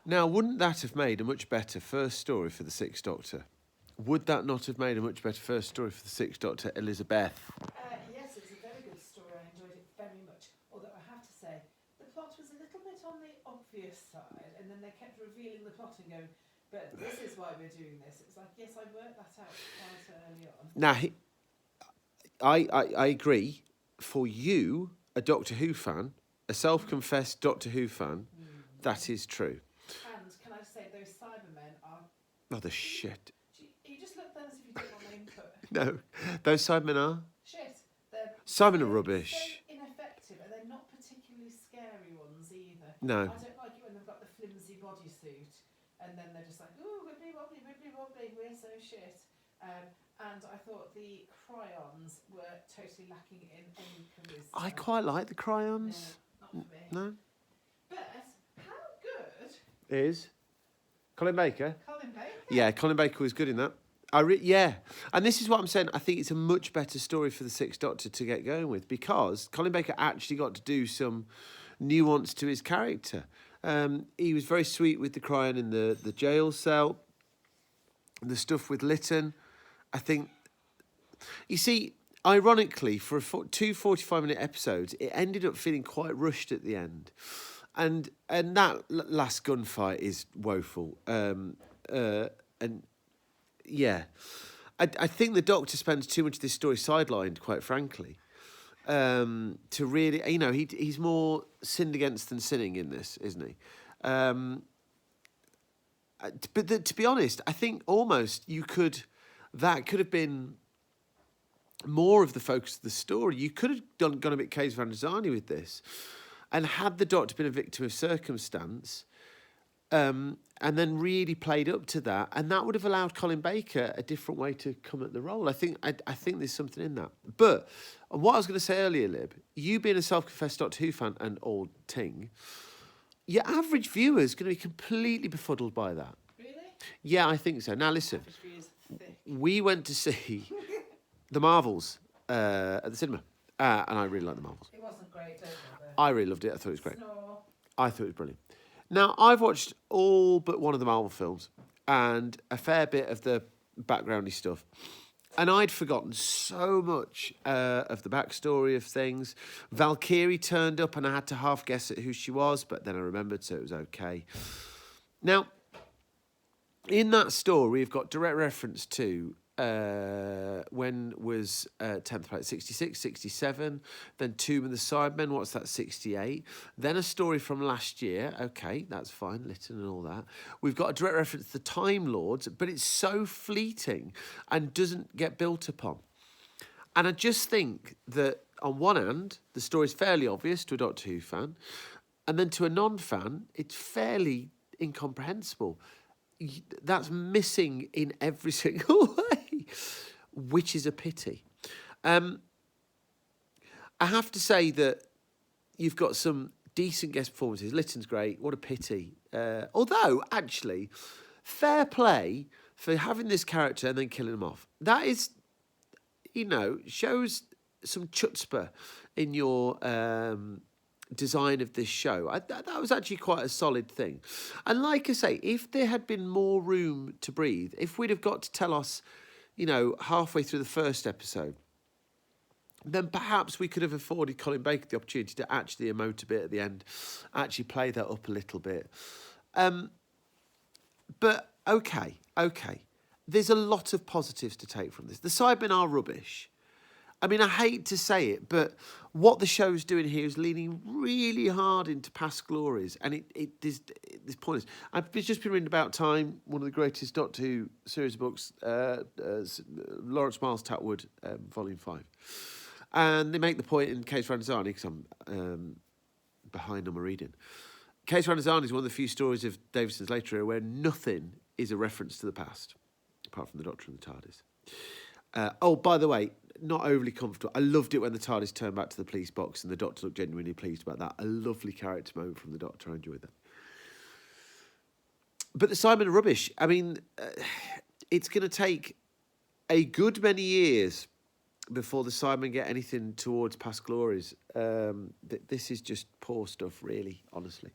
Now, wouldn't that have made a much better first story for the Sixth Doctor? Would that not have made a much better first story for the Sixth Doctor, Elizabeth? Yes, it was a very good story. I enjoyed it very much. Although I have to say, the plot was a little bit on the obvious side, and then they kept revealing the plot and going, but this is why we're doing this. It's like, yes, I worked that out quite early on. Now, I agree. For you, a Doctor Who fan, a self-confessed Doctor Who fan, that is true. And can I say, those Cybermen are... Oh, the shit. You just look then as if you don't want my input. No, those Cybermen are? Shit. They're Cybermen are rubbish. so ineffective, and they're not particularly scary ones either. No. I don't like it when they've got the flimsy bodysuit, and then they're just like, ooh, wibbly wobbly, we're so shit. And I thought the Cryons were totally lacking in any charisma. I quite like the Cryons. No, not for me. No? But how good Is? Colin Baker? Colin Baker? Yeah, Colin Baker was good in that. Yeah. And this is what I'm saying. I think it's a much better story for the Sixth Doctor to get going with, because Colin Baker actually got to do some nuance to his character. He was very sweet with the Cryon in the jail cell. The stuff with Lytton. I think... You see, ironically, for two 45-minute episodes, it ended up feeling quite rushed at the end. And that last gunfight is woeful. And yeah, I think the Doctor spends too much of this story sidelined, quite frankly. To really, he's more sinned against than sinning in this, isn't he? But to be honest, I think almost that could have been more of the focus of the story. You could have gone a bit Case Van Zani with this, and had the Doctor been a victim of circumstance, and then really played up to that, and that would have allowed Colin Baker a different way to come at the role. I think there's something in that. But what I was going to say earlier, Lib, you being a self-confessed Doctor Who fan and old ting, your average viewer is going to be completely befuddled by that. Really? Yeah, I think so. Now listen, Average view is thick. we went to see the Marvels at the cinema, and I really like the Marvels. It wasn't great, don't bother. I really loved it. I thought it was great. Snore. I thought it was brilliant. Now, I've watched all but one of the Marvel films and a fair bit of the backgroundy stuff. And I'd forgotten so much of the backstory of things. Valkyrie turned up and I had to half guess at who she was, but then I remembered, so it was okay. Now, in that story, we've got direct reference to when was 10th Planet 66, 67, then Tomb and the Cybermen, what's that, 68, then a story from last year, okay, that's fine, Lytton and all that. We've got a direct reference to the Time Lords, but it's so fleeting and doesn't get built upon. And I just think that, on one hand, the story's fairly obvious to a Doctor Who fan, and then to a non-fan, it's fairly incomprehensible. That's missing in every single way, which is a pity. I have to say that you've got some decent guest performances. Lytton's great. What a pity. Although, actually, fair play for having this character and then killing him off. That is, shows some chutzpah in your design of this show. That was actually quite a solid thing. And like I say, if there had been more room to breathe, if we'd have got to tell us, halfway through the first episode, then perhaps we could have afforded Colin Baker the opportunity to actually emote a bit at the end, actually play that up a little bit. But okay. There's a lot of positives to take from this. The Cybermen are rubbish. I mean, I hate to say it, but what the show's doing here is leaning really hard into past glories, and it's pointless. I've just been reading About Time, one of the greatest Doctor Who series of books, Lawrence Miles Tatwood, Volume 5. And they make the point in Case Ranazani, because I'm behind on my reading. Case Ranazani is one of the few stories of Davison's later era where nothing is a reference to the past, apart from the Doctor and the TARDIS. By the way, not overly comfortable. I loved it when the TARDIS turned back to the police box and the Doctor looked genuinely pleased about that. A lovely character moment from the Doctor. I enjoyed that. But the Cybermen are rubbish. I mean, it's going to take a good many years before the Cybermen get anything towards past glories. This is just poor stuff, really, honestly.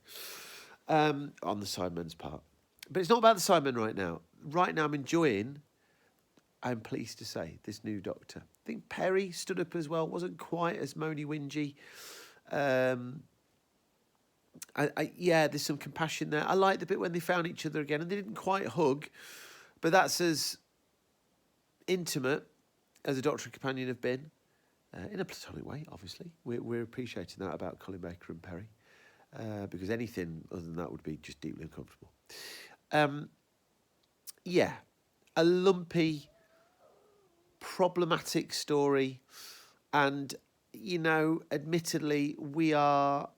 on the Cybermen's part. But it's not about the Cybermen right now. Right now, I'm pleased to say, this new Doctor. I think Perry stood up as well, wasn't quite as moany whingy. Yeah, there's some compassion there. I like the bit when they found each other again, and they didn't quite hug, but that's as intimate as a Doctor and companion have been, in a platonic way, obviously. We're appreciating that about Colin Baker and Perry, because anything other than that would be just deeply uncomfortable. Yeah, a lumpy, problematic story, and, admittedly, we are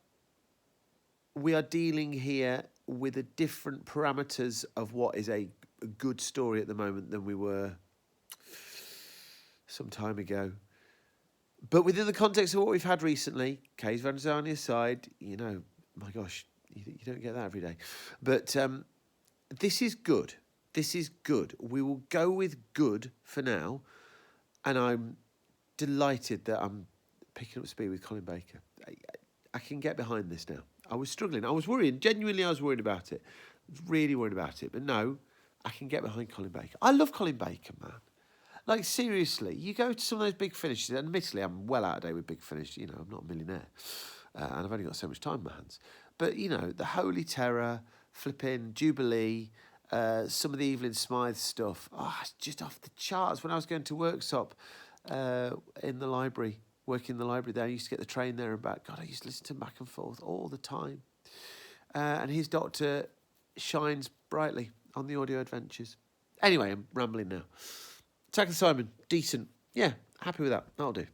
dealing here with a different parameters of what is a good story at the moment than we were some time ago. But within the context of what we've had recently, Kees van Zani aside, my gosh, you don't get that every day. But this is good. This is good. We will go with good for now. And I'm delighted that I'm picking up speed with Colin Baker. I can get behind this now. I was struggling. I was worrying. Genuinely, I was worried about it. Really worried about it. But no, I can get behind Colin Baker. I love Colin Baker, man. Like, seriously, you go to some of those big finishes, and admittedly, I'm well out of date with big finish. I'm not a millionaire. And I've only got so much time in my hands. But, the Holy Terror, flipping Jubilee, some of the Evelyn Smythe stuff, it's just off the charts. When I was going to workshop in the library, working in the library there, I used to get the train there and back. God, I used to listen to him back and forth all the time. And his Doctor shines brightly on the audio adventures. Anyway, I'm rambling now. Attack of the Cybermen, decent. Yeah, happy with that. That'll do.